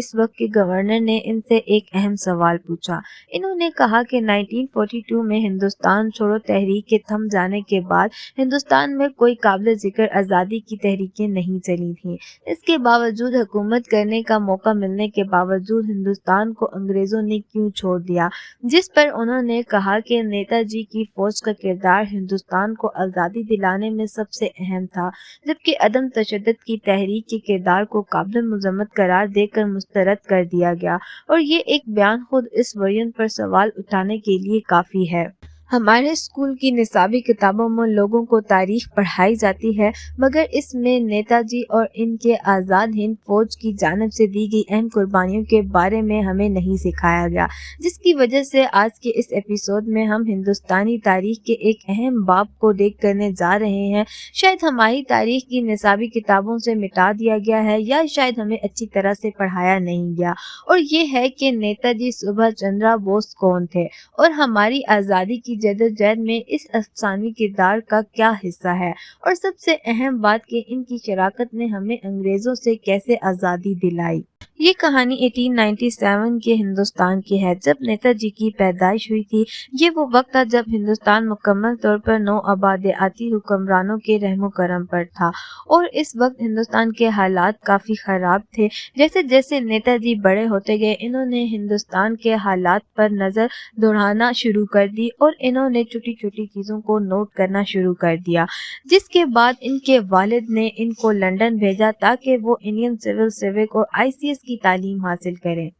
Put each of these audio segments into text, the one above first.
इस वक्त के गवर्नर ने इनसे एक अहम सवाल पूछा। इन्होंने कहा कि 1942 में हिंदुस्तान छोड़ो तहरीक के थम जाने के बाद हिंदुस्तान में कोई काबिल जिक्र आज़ादी की तहरीकें नहीं चली थीं। इसके बावजूद हुकूमत करने का मौका मिलने के बावजूद हिंदुस्तान को अंग्रेज़ों ने क्यों छोड़ दिया, जिस पर उन्होंने कहा कि नेताजी की फ़ौज का किरदार हिंदुस्तान को आज़ादी दिलाने में सबसे अहम था, जबकि अदम तशद्दुद की तहरीक के किरदार को काबिल मज़म्मत करार देकर मुस्तरद कर दिया गया। और ये एक बयान खुद इस वरियन पर सवाल उठाने के लिए काफ़ी है। हमारे स्कूल की निसाबी किताबों में लोगों को तारीख पढ़ाई जाती है, मगर इसमें नेताजी और इनके आज़ाद हिंद फौज की जानिब से दी गई अहम कुर्बानियों के बारे में हमें नहीं सिखाया गया, जिसकी वजह से आज के इस एपिसोड में हम हिंदुस्तानी तारीख के एक अहम बाब को देख करने जा रहे हैं। शायद हमारी तारीख की निसाबी किताबों से मिटा दिया गया है, या शायद हमें अच्छी तरह से पढ़ाया नहीं गया, और ये है कि नेताजी सुभाष चंद्र बोस कौन थे और हमारी आज़ादी की जद्दोजहद में इस अफसानी किरदार का क्या हिस्सा है, और सबसे अहम बात कि इनकी शराकत ने हमें अंग्रेज़ों से कैसे आज़ादी दिलाई। ये कहानी 1897 के हिंदुस्तान की है, जब नेताजी की पैदाइश हुई थी। ये वो वक्त था जब हिंदुस्तान मुकम्मल तौर पर नौ आबादियाती हुक्मरानों के रहमो करम पर था, और इस वक्त हिंदुस्तान के हालात काफ़ी ख़राब थे। जैसे जैसे नेताजी बड़े होते गए, इन्होंने हिंदुस्तान के हालात पर नज़र दौड़ाना शुरू कर दी और इन्होंने छोटी छोटी चीज़ों को नोट करना शुरू कर दिया, जिसके बाद इनके वालिद ने इनको लंदन भेजा ताकि वो इंडियन सिविल सिविक और ICS की तालीम हासिल करें,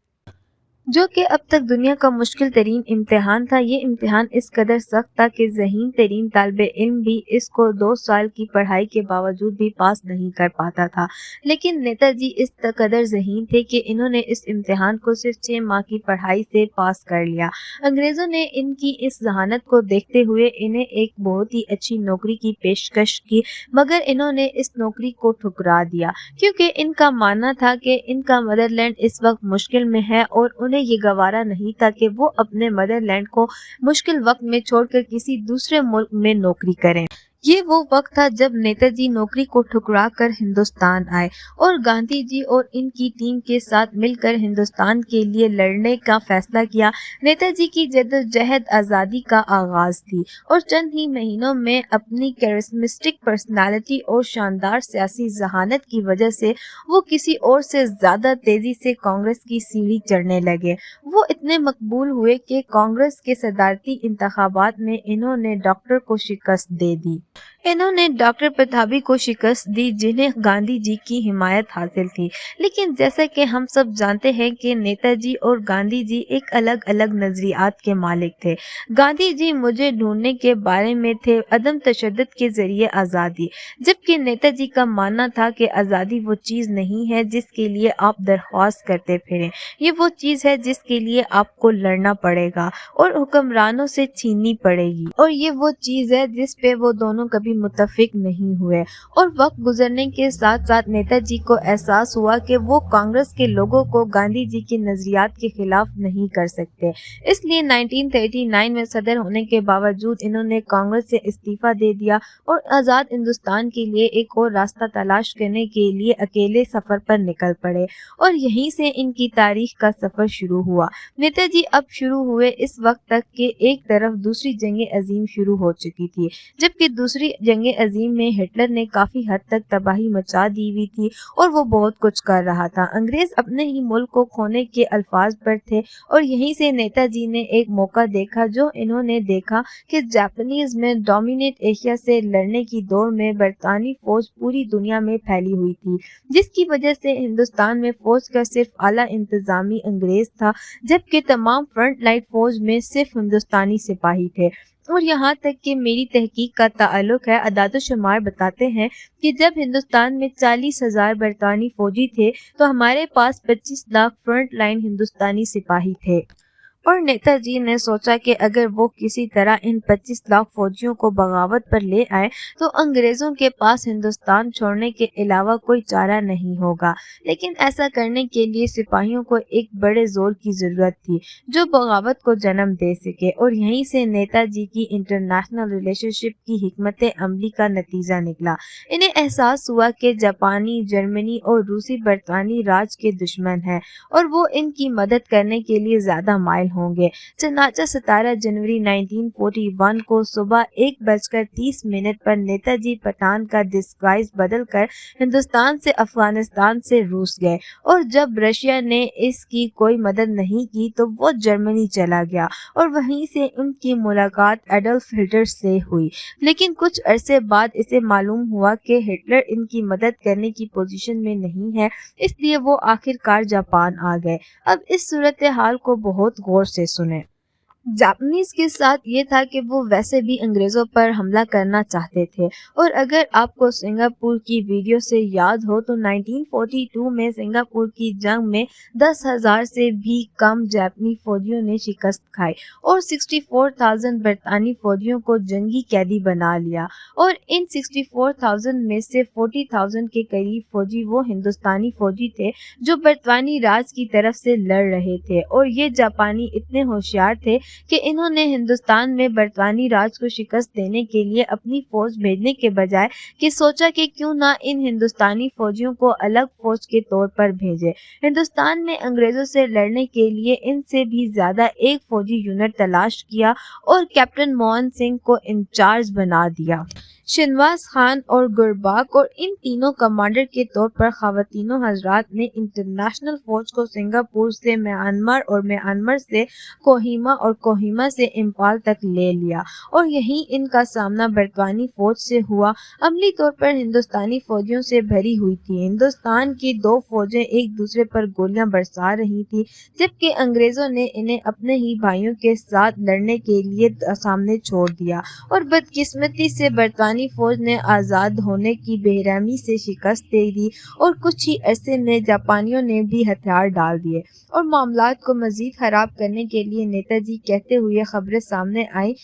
जो कि अब तक दुनिया का मुश्किल तरीन इम्तिहान था। ये इम्तिहान इस कदर सख्त था कि ज़हीन तरीन तालिबे इल्म भी इसको 2 साल की पढ़ाई के बावजूद भी पास नहीं कर पाता था। लेकिन नेताजी इस कदर ज़हीन थे कि इन्होंने इस इम्तिहान को सिर्फ 6 माह की पढ़ाई से पास कर लिया। अंग्रेज़ों ने इनकी इस जहानत को देखते हुए इन्हें एक बहुत ही अच्छी नौकरी की पेशकश की, मगर इन्होंने इस नौकरी को ठुकरा दिया, क्योंकि इनका मानना था कि इनका मदरलैंड इस वक्त मुश्किल में है और उन्हें ये गवारा नहीं था कि वो अपने मदरलैंड को मुश्किल वक्त में छोड़कर किसी दूसरे मुल्क में नौकरी करें। ये वो वक्त था जब नेताजी नौकरी को ठुकरा कर हिंदुस्तान आए और गांधी जी और इनकी टीम के साथ मिलकर हिंदुस्तान के लिए लड़ने का फैसला किया। नेताजी की जद्दोजहद आज़ादी का आगाज़ थी, और चंद ही महीनों में अपनी कैरिस्मेटिक पर्सनालिटी और शानदार सियासी जहानत की वजह से वो किसी और से ज़्यादा तेज़ी से कांग्रेस की सीढ़ी चढ़ने लगे। वो इतने मकबूल हुए कि कांग्रेस के सदारती इंतखाबात में इन्होंने डॉक्टर को शिकस्त दे दी। इन्होंने डॉक्टर पताबी को शिकस्त दी, जिन्हें गांधी जी की हिमायत हासिल थी। लेकिन जैसा कि हम सब जानते हैं कि नेताजी और गांधी जी एक अलग अलग नज़रियात के मालिक थे। गांधी जी मुझे ढूंढने के बारे में थे अदम तशद्दुद के ज़रिए आज़ादी, जबकि नेताजी का मानना था कि आज़ादी वो चीज़ नहीं है जिसके लिए आप दरख्वास्त करते फिरें। ये वो चीज़ है जिसके लिए आपको लड़ना पड़ेगा और हुक्मरानों से छीननी पड़ेगी, और ये वो चीज़ है जिस पे वो दोनों कभी मुत्तफिक नहीं हुए। और वक्त गुजरने के साथ साथ नेताजी को एहसास हुआ कि वो कांग्रेस के लोगों को गांधी जी के नज़रियात के खिलाफ नहीं कर सकते। इसलिए 1939 में सदर होने के बावजूद इन्होंने कांग्रेस से इस्तीफा दे दिया और आज़ाद हिंदुस्तान के लिए एक और रास्ता तलाश करने के लिए अकेले सफ़र पर निकल पड़े, और यहीं से इनकी तारीख का सफ़र शुरू हुआ। नेताजी अब शुरू हुए इस वक्त तक कि एक तरफ दूसरी जंग अजीम शुरू हो चुकी थी, जबकि दूसरी जंग अजीम में हिटलर ने काफ़ी हद तक तबाही मचा दी हुई थी और वो बहुत कुछ कर रहा था। अंग्रेज़ अपने ही मुल्क को खोने के अल्फाज पर थे, और यहीं से नेताजी ने एक मौका देखा, जो इन्होंने देखा कि जापानीज़ में डोमिनेट एशिया से लड़ने की दौड़ में बरतानी फ़ौज पूरी दुनिया में फैली हुई थी, जिसकी वजह से हिंदुस्तान में फ़ौज का सिर्फ आला इंतज़ामी अंग्रेज़ था, जबकि तमाम फ्रंट लाइन फ़ौज में सिर्फ हिंदुस्तानी सिपाही थे। और यहाँ तक कि मेरी तहकीक का ताल्लुक है, अदाद-ओ-शुमार बताते हैं कि जब हिंदुस्तान में 40,000 बरतानी फ़ौजी थे तो हमारे पास 25 लाख फ्रंट लाइन हिंदुस्तानी सिपाही थे। और नेताजी ने सोचा कि अगर वो किसी तरह इन 25 लाख फौजियों को बगावत पर ले आए तो अंग्रेजों के पास हिंदुस्तान छोड़ने के अलावा कोई चारा नहीं होगा। लेकिन ऐसा करने के लिए सिपाहियों को एक बड़े जोर की जरूरत थी जो बगावत को जन्म दे सके, और यहीं से नेताजी की इंटरनेशनल रिलेशनशिप की हिकमत अमली का नतीजा निकला। इन्हें एहसास हुआ कि जापानी, जर्मनी और रूसी बरतानी राज के दुश्मन हैं और वो इनकी मदद करने के लिए ज्यादा माइल होंगे। चनाचा 17 जनवरी 1941 को सुबह 1:30 पर नेताजी पठान का डिस्गाइज बदलकर हिंदुस्तान से अफगानिस्तान से रूस गए, और जब रशिया ने इसकी कोई मदद नहीं की तो वो जर्मनी चला गया और वहीं से उनकी मुलाकात एडोल्फ हिटलर से हुई। लेकिन कुछ अरसे बाद इसे मालूम हुआ कि हिटलर इनकी मदद करने की पोजीशन में नहीं है, इसलिए वो आखिरकार जापान आ गए। अब इस सूरत हाल को बहुत गौर से सुने। जापानीज के साथ ये था कि वो वैसे भी अंग्रेज़ों पर हमला करना चाहते थे, और अगर आपको सिंगापुर की वीडियो से याद हो तो 1942 में सिंगापुर की जंग में 10,000 से भी कम जापानी फौजियों ने शिकस्त खाई और 64,000 बरतानी फौजियों को जंगी कैदी बना लिया, और इन 64,000 में से 40,000 के करीब फौजी वो हिंदुस्तानी फौजी थे जो बरतानी राज की तरफ से लड़ रहे थे। और ये जापानी इतने होशियार थे कि इन्होंने हिंदुस्तान में बरतानी राज को शिकस्त देने के लिए अपनी फौज भेजने के बजाय कि सोचा कि क्यों ना इन हिंदुस्तानी फौजियों को अलग फौज के तौर पर भेजे। हिंदुस्तान में अंग्रेजों से लड़ने के लिए इनसे भी ज्यादा एक फौजी यूनिट तलाश किया और कैप्टन मोहन सिंह को इंचार्ज बना दिया। शिनवास खान और गुरबाक और इन तीनों कमांडर के तौर पर ख़वातीनों हजरात ने इंटरनेशनल फौज को सिंगापुर से म्यांमार और म्यांमार से कोहिमा और कोहिमा से इम्फाल तक ले लिया, और यहीं इनका सामना बरतानी फौज से हुआ। अमली तौर पर हिंदुस्तानी फौजियों से भरी हुई थी। हिंदुस्तान की दो फौजें एक दूसरे पर गोलियां बरसा रही थी, जबकि अंग्रेजों ने इन्हें अपने ही भाइयों के साथ लड़ने के लिए सामने छोड़ दिया, और बदकिस्मती से बरतानी फौज ने आज़ाद होने की बेरहमी से शिकस्त दे दी, और कुछ ही अरसे में जापानियों ने भी हथियार डाल दिए। और मामलात को मजीद खराब करने के लिए नेताजी कहते हुए खबरें सामने आई,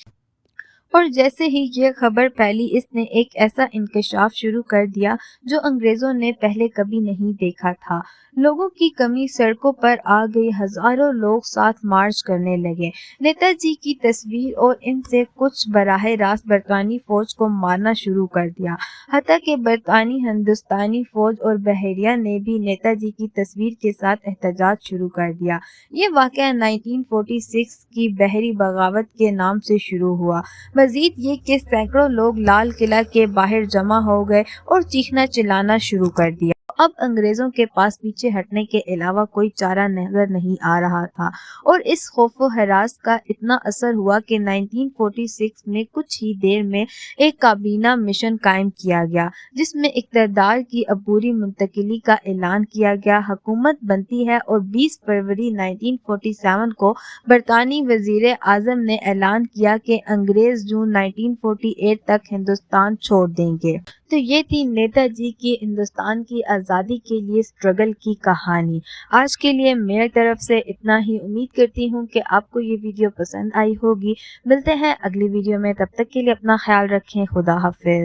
और जैसे ही ये खबर फैली इसने एक ऐसा इंकशाफ शुरू कर दिया जो अंग्रेजों ने पहले कभी नहीं देखा था। लोगों की कमी सड़कों पर आ गई, हजारों लोग साथ मार्च करने लगे। नेताजी की तस्वीर और इनसे कुछ बराह रास्त बरतानी फौज को मारना शुरू कर दिया। हत्ता कि बरतानी हिंदुस्तानी फौज और बहरिया ने भी नेताजी की तस्वीर के साथ एहतजाज शुरू कर दिया। ये वाक़या 1946 की बहरी बगावत के नाम से शुरू हुआ। मजीद ये कि सैकड़ों लोग लाल किला के बाहर जमा हो गए और चीखना चिल्लाना शुरू कर दिया। अब अंग्रेजों के पास पीछे हटने के अलावा कोई चारा नजर नहीं आ रहा था, और इस खौफो हरास का इतना असर हुआ कि 1946 में कुछ ही देर में एक काबीना मिशन कायम किया गया जिसमें इक़्तिदार की अबूरी मुंतकिली का ऐलान किया गया। हुकूमत बनती है और 20 फरवरी 1947 को बरतानी वजीर आज़म ने ऐलान किया कि अंग्रेज जून 1948 तक हिंदुस्तान छोड़ देंगे। तो ये थी नेताजी की हिंदुस्तान की आज़ादी के लिए स्ट्रगल की कहानी। आज के लिए मेरी तरफ से इतना ही। उम्मीद करती हूँ कि आपको ये वीडियो पसंद आई होगी। मिलते हैं अगली वीडियो में, तब तक के लिए अपना ख्याल रखें। खुदा हाफिज़।